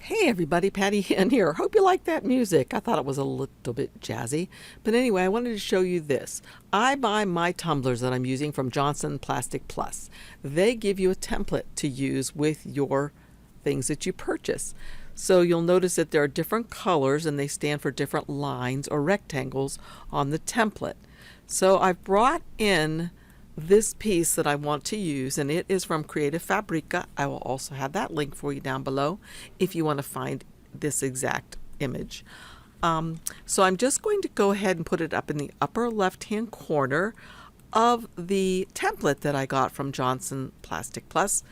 Hey everybody, Patty Ann here. Hope you like that music. I thought it was a little bit jazzy. But anyway, I wanted to show you this. I buy my tumblers that I'm using from Johnson Plastic Plus. They give you a template to use with your things that you purchase. So you'll notice that there are different colors and they stand for different lines or rectangles on the template. So I've brought in this piece that I want to use, and it is from Creative Fabrica. I will also have that link for you down below if you want to find this exact image. So I'm just going to go ahead and put it up in the upper left hand corner of the template that I got from Johnson Plastic Plus,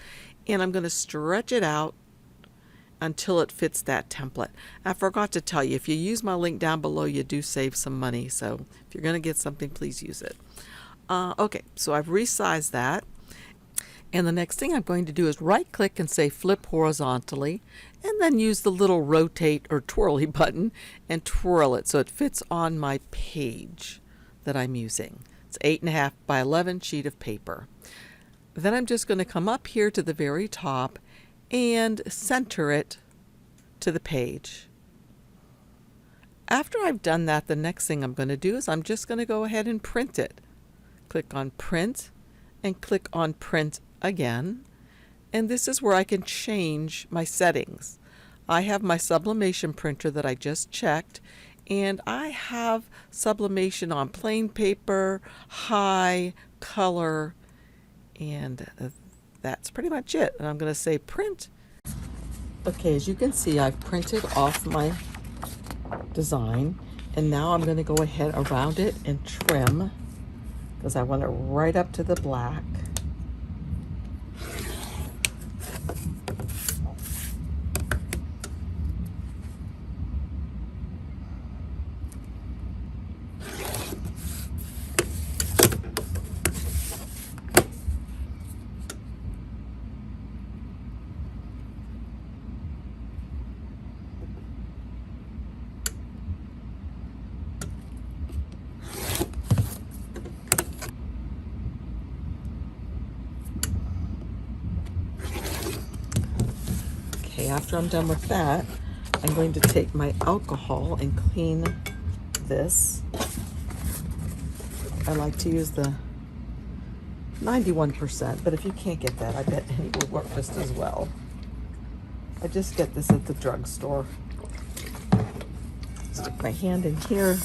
and I'm going to stretch it out until it fits that template. I forgot to tell you, if you use my link down below, you do save some money. So if you're going to get something, please use it. Okay, so I've resized that, and the next thing I'm going to do is right click and say flip horizontally, and then use the little rotate or twirly button and twirl it so it fits on my page that I'm using. It's 8.5 by 11 sheet of paper. Then I'm just going to come up here to the very top and center it to the page. After I've done that, the next thing I'm going to do is I'm just going to go ahead and print it. Click on print and click on print again, and this is where I can change my settings. I have my sublimation printer that I just checked, and I have sublimation on plain paper, high, color, and that's pretty much it. And I'm going to say print. Okay, as you can see, I've printed off my design, and now I'm going to go ahead around it and trim, because I want it right up to the black. After I'm done with that, I'm going to take my alcohol and clean this. I like to use the 91%, but if you can't get that, I bet it will work just as well. I just get this at the drugstore. Stick my hand in here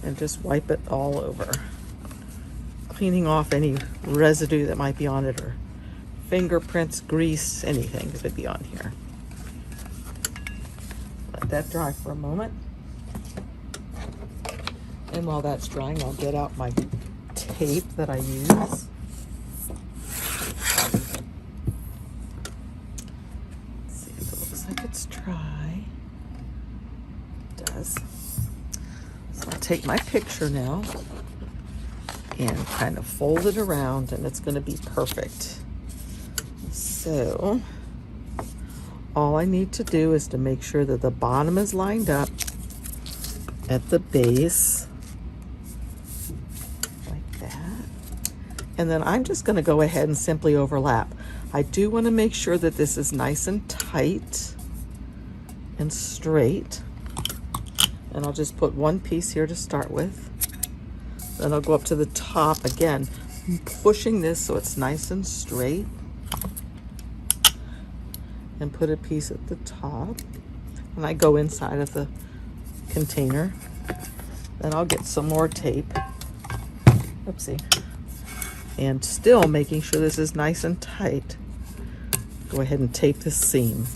and just wipe it all over, cleaning off any residue that might be on it, or fingerprints, grease, anything that could be on here. Let that dry for a moment, and while that's drying, I'll get out my tape that I use. Let's see if it looks like it's dry. It does. So I'll take my picture now and kind of fold it around, and it's going to be perfect. So all I need to do is to make sure that the bottom is lined up at the base, like that. And then I'm just going to go ahead and simply overlap. I do want to make sure that this is nice and tight and straight. And I'll just put one piece here to start with. Then I'll go up to the top again, pushing this so it's nice and straight, and put a piece at the top, and I go inside of the container. Then I'll get some more tape, oopsie, and still making sure this is nice and tight, go ahead and tape this seam.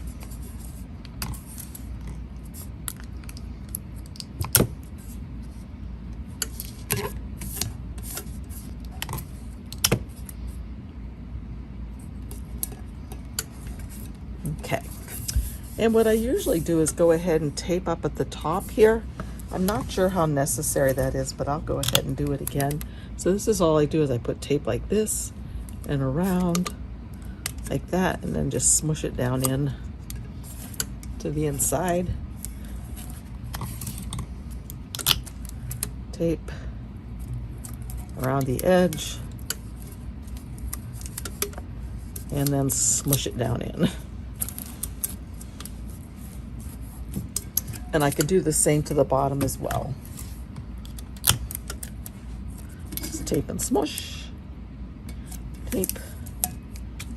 Okay, and what I usually do is go ahead and tape up at the top here. I'm not sure how necessary that is, but I'll go ahead and do it again. So this is all I do, is I put tape like this and around like that, and then just smush it down in to the inside. Tape around the edge, and then smush it down in. And I can do the same to the bottom as well. Just tape and smush, tape,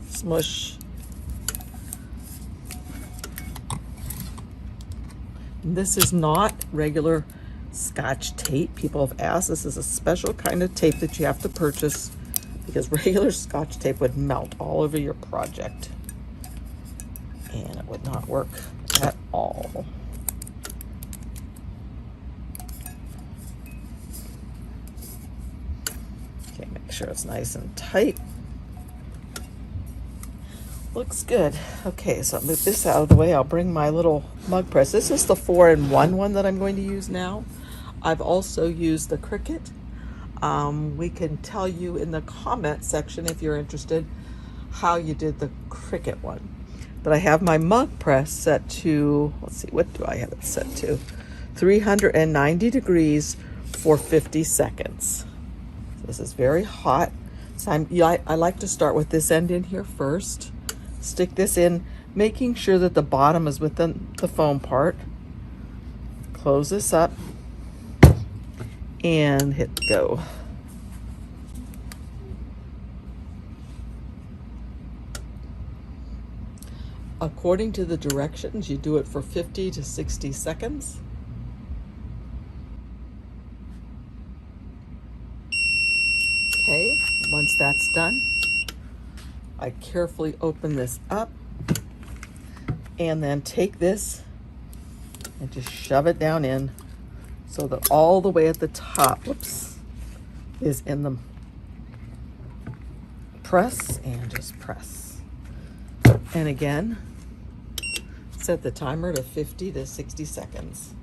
smush. And this is not regular Scotch tape. People have asked, this is a special kind of tape that you have to purchase because regular Scotch tape would melt all over your project and it would not work at all. Okay, make sure it's nice and tight. Looks good. Okay, so I'll move this out of the way. I'll bring my little mug press. This is the 4-in-1 one that I'm going to use now. I've also used the Cricut. We can tell you in the comment section if you're interested how you did the Cricut one. But I have my mug press set to, let's see, what do I have it set to? 390 degrees for 50 seconds. So this is very hot. So I like to start with this end in here first. Stick this in, making sure that the bottom is within the foam part. Close this up and hit go. According to the directions, you do it for 50 to 60 seconds. Okay, once that's done, I carefully open this up and then take this and just shove it down in so that all the way at the top, whoops, is in the press, and just press. And again, set the timer to 50 to 60 seconds.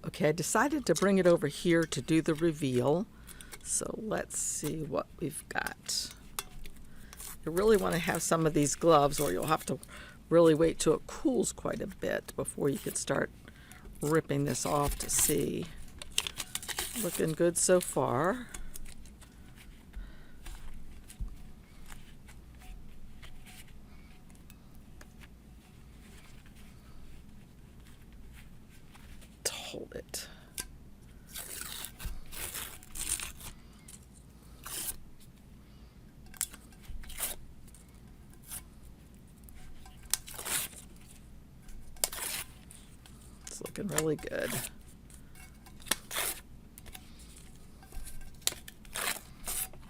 Okay, I decided to bring it over here to do the reveal. So let's see what we've got. You really want to have some of these gloves, or you'll have to really wait till it cools quite a bit before you could start ripping this off to see. Looking good so far. Hold it. It's looking really good.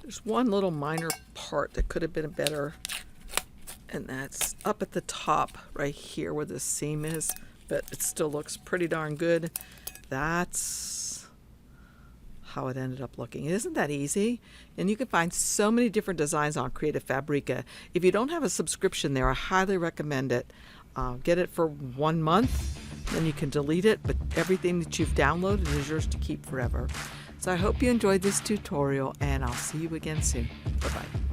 There's one little minor part that could have been better, and that's up at the top right here where the seam is, but it still looks pretty darn good. That's how it ended up looking. Isn't that easy? And you can find so many different designs on Creative Fabrica. If you don't have a subscription there, I highly recommend it. Get it for 1 month, then you can delete it, but everything that you've downloaded is yours to keep forever. So I hope you enjoyed this tutorial, and I'll see you again soon. Bye-bye.